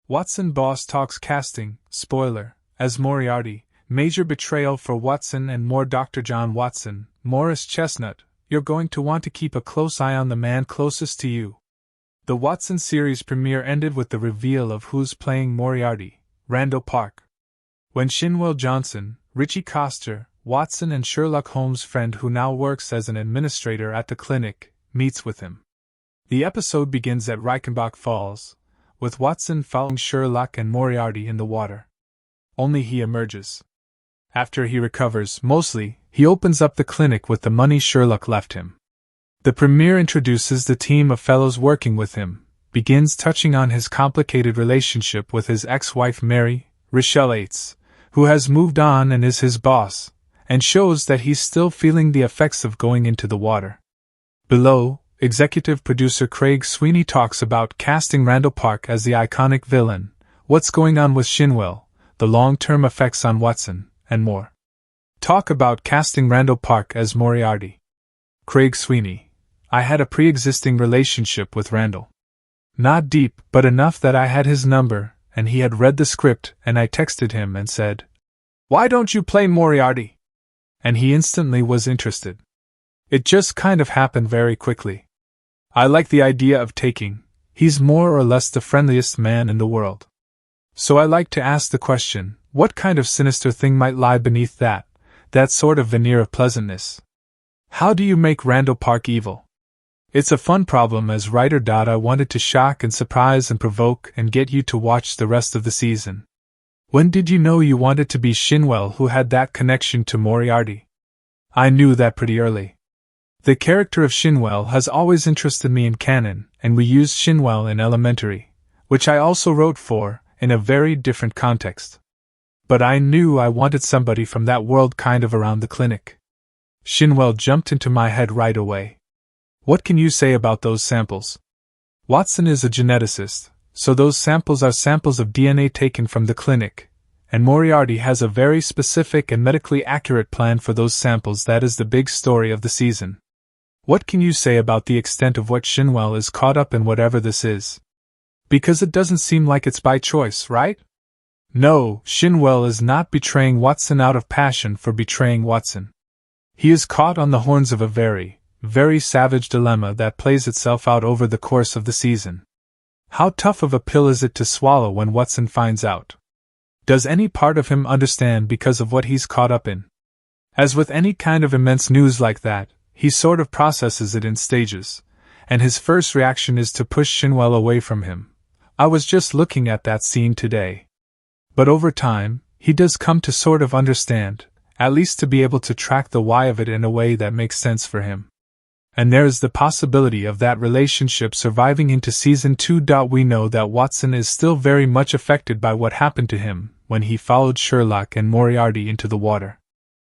Watson boss talks casting, spoiler, as Moriarty, major betrayal for Watson and more Dr. John Watson, Morris Chestnut, you're going to want to keep a close eye on the man closest to you. The Watson series premiere ended with the reveal of who's playing Moriarty, Randall Park. When Shinwell Johnson, Ritchie Coster, Watson and Sherlock Holmes' friend who now works as an administrator at the clinic, meets with him. The episode begins at Reichenbach Falls, with Watson following Sherlock and Moriarty in the water. Only he emerges. After he recovers, mostly, he opens up the clinic with the money Sherlock left him. The premiere introduces the team of fellows working with him, begins touching on his complicated relationship with his ex-wife Mary, Rochelle Aytes, who has moved on and is his boss, and shows that he's still feeling the effects of going into the water. Below, executive producer Craig Sweeney talks about casting Randall Park as the iconic villain, what's going on with Shinwell, the long-term effects on Watson, and more. Talk about casting Randall Park as Moriarty. Craig Sweeney: I had a pre-existing relationship with Randall. Not deep, but enough that I had his number, and he had read the script, and I texted him and said, "Why don't you play Moriarty?" And he instantly was interested. It just kind of happened very quickly. I like the idea of he's more or less the friendliest man in the world. So I like to ask the question, what kind of sinister thing might lie beneath that sort of veneer of pleasantness? How do you make Randall Park evil? It's a fun problem as writer. I wanted to shock and surprise and provoke and get you to watch the rest of the season. When did you know you wanted to be Shinwell who had that connection to Moriarty? I knew that pretty early. The character of Shinwell has always interested me in canon, and we used Shinwell in Elementary, which I also wrote for, in a very different context. But I knew I wanted somebody from that world kind of around the clinic. Shinwell jumped into my head right away. What can you say about those samples? Watson is a geneticist, so those samples are samples of DNA taken from the clinic, and Moriarty has a very specific and medically accurate plan for those samples. That is the big story of the season. What can you say about the extent of what Shinwell is caught up in whatever this is? Because it doesn't seem like it's by choice, right? No, Shinwell is not betraying Watson out of passion for betraying Watson. He is caught on the horns of a very, very savage dilemma that plays itself out over the course of the season. How tough of a pill is it to swallow when Watson finds out? Does any part of him understand because of what he's caught up in? As with any kind of immense news like that, he sort of processes it in stages, and his first reaction is to push Shinwell away from him. I was just looking at that scene today. But over time, he does come to sort of understand, at least to be able to track the why of it in a way that makes sense for him. And there is the possibility of that relationship surviving into Season 2. We know that Watson is still very much affected by what happened to him when he followed Sherlock and Moriarty into the water.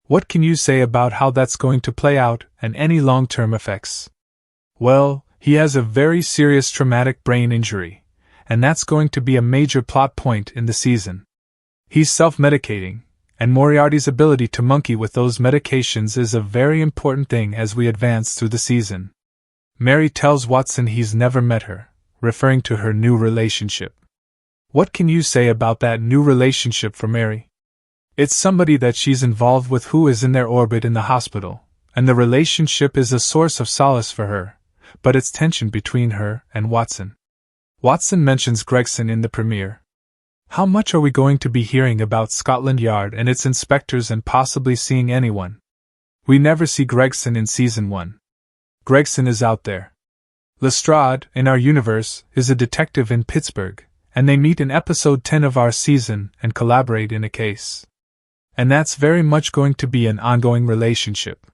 What can you say about how that's going to play out and any long-term effects? Well, he has a very serious traumatic brain injury, and that's going to be a major plot point in the season. He's self-medicating, and Moriarty's ability to monkey with those medications is a very important thing as we advance through the season. Mary tells Watson he's never met her, referring to her new relationship. What can you say about that new relationship for Mary? It's somebody that she's involved with who is in their orbit in the hospital, and the relationship is a source of solace for her, but it's tension between her and Watson. Watson mentions Gregson in the premiere. How much are we going to be hearing about Scotland Yard and its inspectors and possibly seeing anyone? We never see Gregson in Season 1. Gregson is out there. Lestrade, in our universe, is a detective in Pittsburgh, and they meet in episode 10 of our season and collaborate in a case. And that's very much going to be an ongoing relationship.